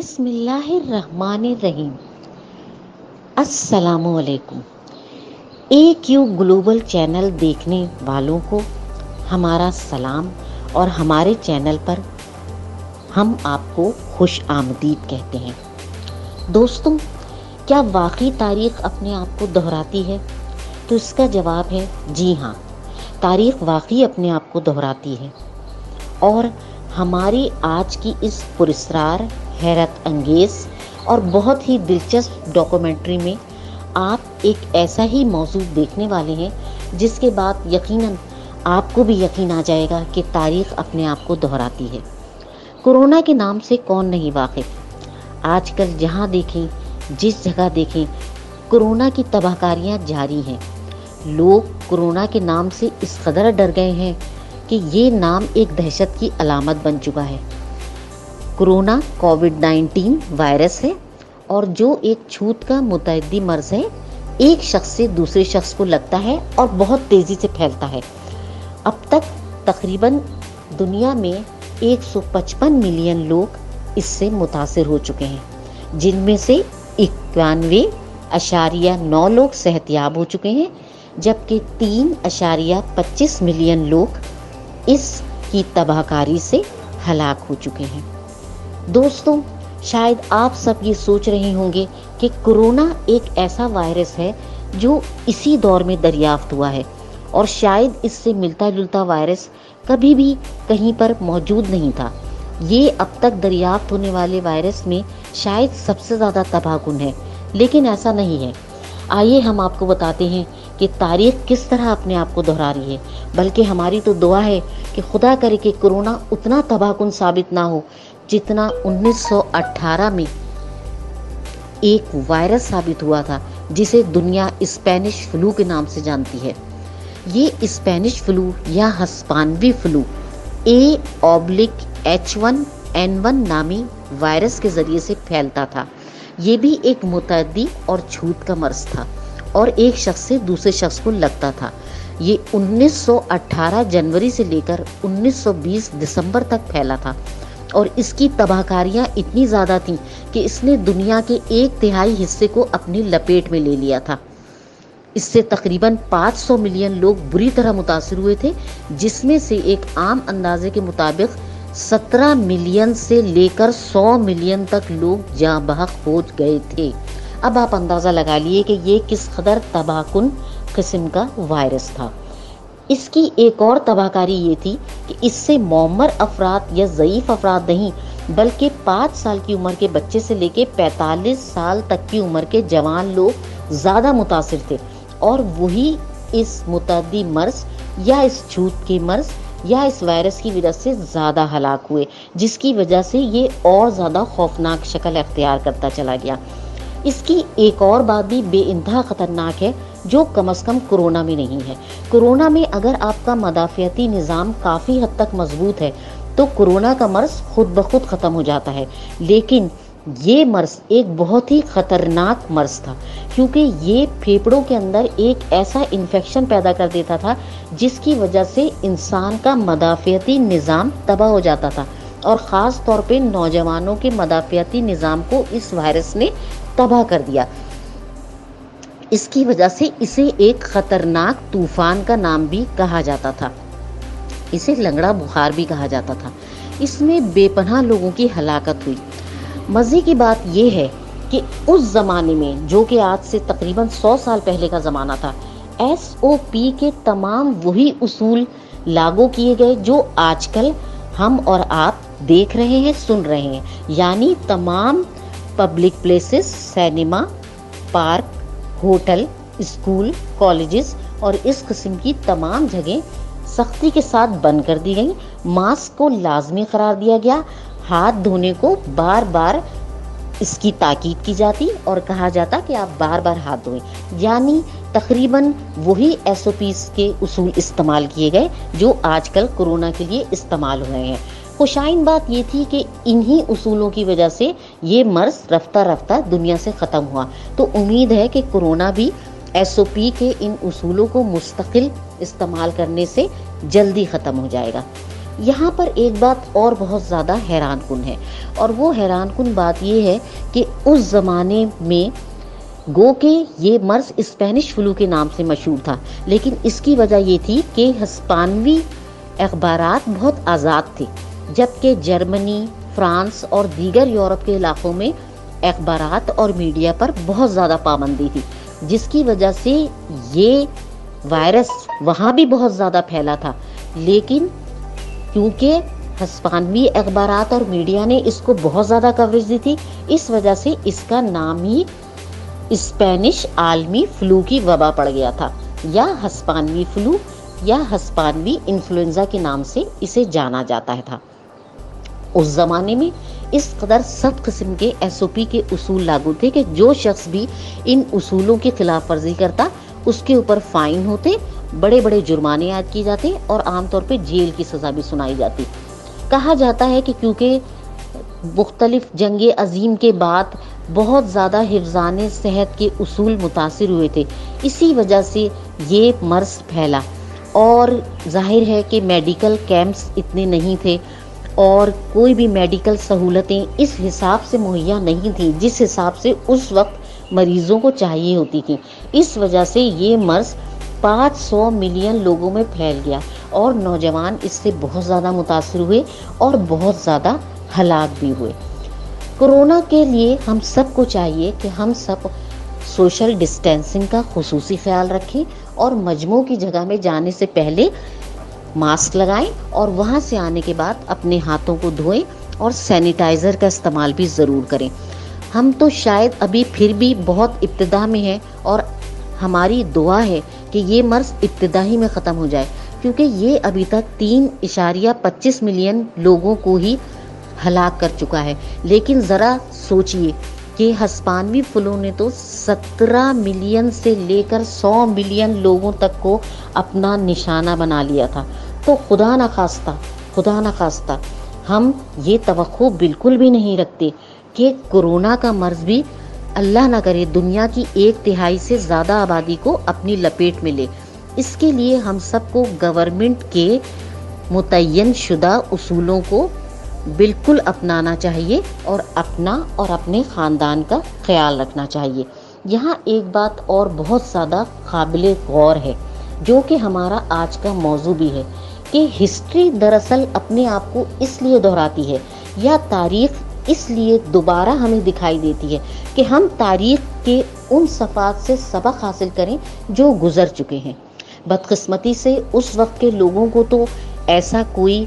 बिस्मिल्लाहिर्रहमानिर्रहीम। अस्सलामुअलैकुम। AQ global channel देखने वालों को हमारा सलाम और हमारे चैनल पर हम आपको खुश आमदीद कहते हैं। दोस्तों, क्या वाकई तारीख़ अपने आप को दोहराती है? तो इसका जवाब है जी हाँ, तारीख़ वाकई अपने आप को दोहराती है। और हमारी आज की इस पुरस्कार, हैरत अंगेज़ और बहुत ही दिलचस्प डॉक्यूमेंट्री में आप एक ऐसा ही मौजू देखने वाले हैं जिसके बाद यकीनन आपको भी यकीन आ जाएगा कि तारीख़ अपने आप को दोहराती है। कोरोना के नाम से कौन नहीं वाकिफ़। आजकल जहाँ देखें, जिस जगह देखें, कोरोना की तबाहकारियाँ जारी हैं। लोग कोरोना के नाम से इस कदर डर गए हैं कि ये नाम एक दहशत की अलामत बन चुका है। कोरोना कोविड-19 वायरस है और जो एक छूत का मुतअद्दी मर्ज है, एक शख्स से दूसरे शख्स को लगता है और बहुत तेज़ी से फैलता है। अब तक तकरीबन दुनिया में 155 मिलियन लोग इससे मुतासिर हो चुके हैं, जिनमें से 91.9 लोग सेहतयाब हो चुके हैं, जबकि 3.25 मिलियन लोग इसकी तबाहकारी से हलाक हो चुके हैं। दोस्तों, शायद आप सब ये सोच रहे होंगे कि कोरोना एक ऐसा वायरस है जो इसी दौर में दरियाफ्त हुआ है और शायद इससे मिलता जुलता वायरस कभी भी कहीं पर मौजूद नहीं था। ये अब तक दरियाफ्त होने वाले वायरस में शायद सबसे ज़्यादा तबाहकुन है, लेकिन ऐसा नहीं है। आइए हम आपको बताते हैं कि तारीख़ किस तरह अपने आप को दोहरा रही है। बल्कि हमारी तो दुआ है कि खुदा करे कि कोरोना उतना तबाहकुन साबित ना हो जितना 1918 में एक वायरस साबित हुआ था, जिसे दुनिया स्पेनिश फ्लू के नाम से जानती है। ये स्पेनिश फ्लू या हस्पानवी फ्लू A/H1N1 नामी वायरस के ज़रिए से फैलता था। ये भी एक मुतअद्दी और छूत का मर्ज था और एक शख्स से दूसरे शख्स को लगता था। ये 1918 जनवरी से लेकर 1920 दिसंबर तक फैला था और इसकी तबाहकारियाँ इतनी ज़्यादा थीं कि इसने दुनिया के 1/3 हिस्से को अपनी लपेट में ले लिया था। इससे तकरीबन 500 मिलियन लोग बुरी तरह मुतासिर हुए थे, जिसमें से एक आम अंदाजे के मुताबिक 17 मिलियन से लेकर 100 मिलियन तक लोग जाँ बहक हो गए थे। अब आप अंदाज़ा लगा लिए कि ये किस कदर तबाहकुन किस्म का वायरस था। इसकी एक और तबाहकारी ये थी कि इससे मौमर अफराद या ज़ईफ़ अफराद नहीं, बल्कि 5 साल की उम्र के बच्चे से लेकर 45 साल तक की उम्र के जवान लोग ज़्यादा मुतासिर थे और वही इस मुतअद्दी मर्ज या इस छूत के मर्ज या इस वायरस की वजह से ज़्यादा हलाक हुए, जिसकी वजह से ये और ज़्यादा खौफनाक शक्ल अख्तियार करता चला गया। इसकी एक और बात भी बेइंतहा ख़तरनाक है, जो कम अज़ कम कोरोना में नहीं है। कोरोना में अगर आपका मदाफ़ियती निज़ाम काफ़ी हद तक मजबूत है तो कोरोना का मर्ज़ खुद ब खुद ख़त्म हो जाता है, लेकिन ये मर्ज़ एक बहुत ही ख़तरनाक मर्ज़ था, क्योंकि ये फेफड़ों के अंदर एक ऐसा इन्फेक्शन पैदा कर देता था जिसकी वजह से इंसान का मदाफ़ियती निज़ाम तबाह हो जाता था और ख़ास तौर पे नौजवानों के मदाफ़ियती निज़ाम को इस वायरस ने तबाह कर दिया। इसकी वजह से इसे एक ख़तरनाक तूफ़ान का नाम भी कहा जाता था। इसे लंगड़ा बुखार भी कहा जाता था। इसमें बेपनाह लोगों की हलाकत हुई। मज़े की बात यह है कि उस ज़माने में, जो कि आज से तकरीबन 100 साल पहले का ज़माना था, SOP के तमाम वही उसूल लागू किए गए जो आजकल हम और आप देख रहे हैं, सुन रहे हैं। यानी तमाम public places, cinema, park, hotel, school, colleges और इस किस्म की तमाम जगह सख्ती के साथ बंद कर दी गई। मास्क को लाजमी करार दिया गया। हाथ धोने को बार बार इसकी ताकीद की जाती और कहा जाता कि आप बार बार हाथ धोएं। यानी तकरीबन वही SOPs के उसूल इस्तेमाल किए गए जो आजकल कोरोना के लिए इस्तेमाल हो रहे हैं। खुशाइन बात ये थी कि इन्हीं उसूलों की वजह से ये मर्ज रफ्ता रफ्ता दुनिया से ख़त्म हुआ। तो उम्मीद है कि कोरोना भी SOP के इन उसूलों को मुस्तकिल इस्तेमाल करने से जल्दी ख़त्म हो जाएगा। यहाँ पर एक बात और बहुत ज़्यादा हैरानकुन है, और वो हैरानकुन बात ये है कि उस ज़माने में गो के ये मर्स स्पेनिश फ्लू के नाम से मशहूर था, लेकिन इसकी वजह ये थी कि हिस्पानवी अखबारात बहुत आज़ाद थे, जबकि जर्मनी, फ्रांस और दीगर यूरोप के इलाकों में अखबारात और मीडिया पर बहुत ज़्यादा पाबंदी थी, जिसकी वजह से ये वायरस वहाँ भी बहुत ज़्यादा फैला था। लेकिन क्योंकि हिस्पानवी अखबारात और मीडिया ने इसको बहुत ज़्यादा कवरेज दी थी, इस वजह से इसका नाम ही स्पेनिश आलमी फ्लू की वबा पड़ गया था, या हिस्पानवी फ्लू या हिस्पानवी इन्फ्लुएंजा के नाम से इसे जाना जाता था। उस ज़माने में इस कदर सख्त किस्म के SOP के उसूल लागू थे कि जो शख्स भी इन उसूलों की खिलाफ वर्जी करता उसके ऊपर फाइन होते, बड़े बड़े जुर्माने आयद किए जाते और आमतौर पे जेल की सज़ा भी सुनाई जाती। कहा जाता है कि क्योंकि मुख्तलिफ जंगे अजीम के बाद बहुत ज़्यादा हिफ्ज़ाने सेहत के उसूल मुतासिर हुए थे, इसी वजह से ये मर्स फैला। और जाहिर है कि मेडिकल कैंप्स इतने नहीं थे और कोई भी मेडिकल सहूलतें इस हिसाब से मुहैया नहीं थी जिस हिसाब से उस वक्त मरीज़ों को चाहिए होती थी। इस वजह से ये मर्स 500 मिलियन लोगों में फैल गया और नौजवान इससे बहुत ज़्यादा मुतासिर हुए और बहुत ज़्यादा हलाक भी हुए। कोरोना के लिए हम सबको चाहिए कि हम सब सोशल डिस्टेंसिंग का खुसूसी ख्याल रखें और मजमू की जगह में जाने से पहले मास्क लगाएं और वहां से आने के बाद अपने हाथों को धोएं और सैनिटाइज़र का इस्तेमाल भी ज़रूर करें। हम तो शायद अभी फिर भी बहुत इब्तिदा में हैं और हमारी दुआ है कि ये मर्ज इब्तिदा ही में ख़त्म हो जाए, क्योंकि ये अभी तक 3.25 मिलियन लोगों को ही हलाक कर चुका है। लेकिन ज़रा सोचिए कि हिस्पानवी फ्लू ने तो 17 मिलियन से लेकर 100 मिलियन लोगों तक को अपना निशाना बना लिया था। तो खुदा न खास्ता हम ये तवक्को बिल्कुल भी नहीं रखते कि कोरोना का मर्ज भी अल्लाह ना करे दुनिया की 1/3 से ज़्यादा आबादी को अपनी लपेट में ले। इसके लिए हम सबको गवर्नमेंट के मुतय्यन शुदा उसूलों को बिल्कुल अपनाना चाहिए और अपना और अपने ख़ानदान का ख्याल रखना चाहिए। यहाँ एक बात और बहुत ज़्यादा काबिल गौर है जो कि हमारा आज का मौजू भी है कि हिस्ट्री दरअसल अपने आप को इसलिए दोहराती है या तारीख़ इसलिए दोबारा हमें दिखाई देती है कि हम तारीख़ के उन सफ़ात से सबक हासिल करें जो गुज़र चुके हैं। बदकिस्मती से उस वक्त के लोगों को तो ऐसा कोई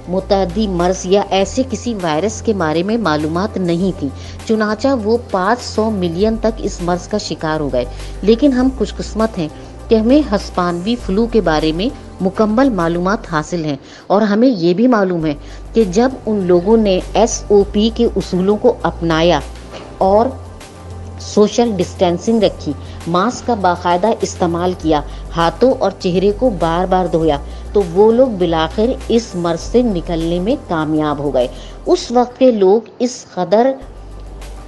मुतअद्दी मर्ज या ऐसे किसी वायरस के बारे में मालूमात नहीं थी, चुनाचा वो 500 मिलियन तक इस मर्ज का शिकार हो गए। लेकिन हम खुशकिस्मत हैं कि हमें हिस्पानवी फ्लू के बारे में मुकम्मल मालूमात हासिल हैं और हमें ये भी मालूम है कि जब उन लोगों ने SOP के उसूलों को अपनाया और सोशल डिस्टेंसिंग रखी, मास्क का बाकायदा इस्तेमाल किया, हाथों और चेहरे को बार बार धोया, तो वो लोग बिलाखिर इस मर्ज से निकलने में कामयाब हो गए। उस वक्त के लोग इस कदर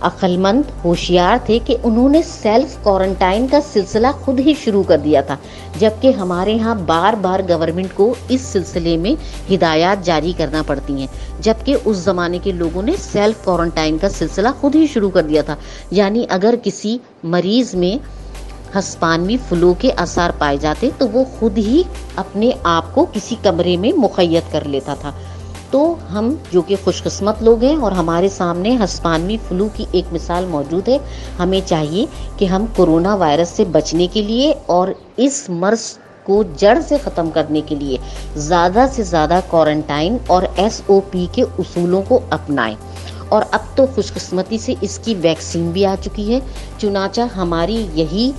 अक्लमंद होशियार थे कि उन्होंने सेल्फ क्वारंटाइन का सिलसिला खुद ही शुरू कर दिया था, जबकि हमारे यहाँ बार बार गवर्नमेंट को इस सिलसिले में हिदायत जारी करना पड़ती हैं, जबकि उस ज़माने के लोगों ने सेल्फ क्वारंटाइन का सिलसिला खुद ही शुरू कर दिया था। यानी अगर किसी मरीज़ में हिस्पानवी फ्लू के आसार पाए जाते तो वो खुद ही अपने आप को किसी कमरे में मुक़य्यद कर लेता था। तो हम जो कि खुशकिस्मत लोग हैं और हमारे सामने हिस्पानवी फ्लू की एक मिसाल मौजूद है, हमें चाहिए कि हम कोरोना वायरस से बचने के लिए और इस मर्ज को जड़ से ख़त्म करने के लिए ज़्यादा से ज़्यादा क्वारंटाइन और SOP के उसूलों को अपनाएं। और अब तो खुशकिस्मती से इसकी वैक्सीन भी आ चुकी है, चुनाचा हमारी यही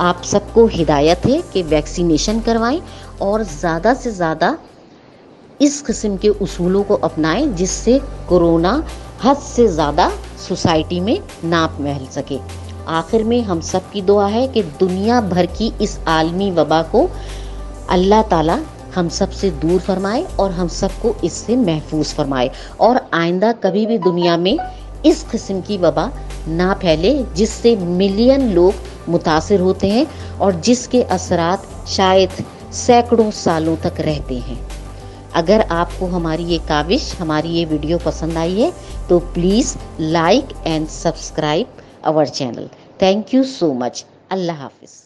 आप सबको हिदायत है कि वैक्सीनेशन करवाएं और ज़्यादा से ज़्यादा इस किस्म के उसूलों को अपनाएं जिससे कोरोना हद से ज़्यादा सोसाइटी में ना फैल सके। आखिर में हम सब की दुआ है कि दुनिया भर की इस आलमी वबा को अल्लाह ताला हम सब से दूर फरमाए और हम सबको इससे महफूज फरमाए और आइंदा कभी भी दुनिया में इस किस्म की वबा ना फैले जिससे मिलियन लोग मुतासिर होते हैं और जिसके असरात शायद सैकड़ों सालों तक रहते हैं। अगर आपको हमारी ये काविश, हमारी ये वीडियो पसंद आई है तो please like and subscribe our channel. Thank you so much. अल्लाह हाफिज़।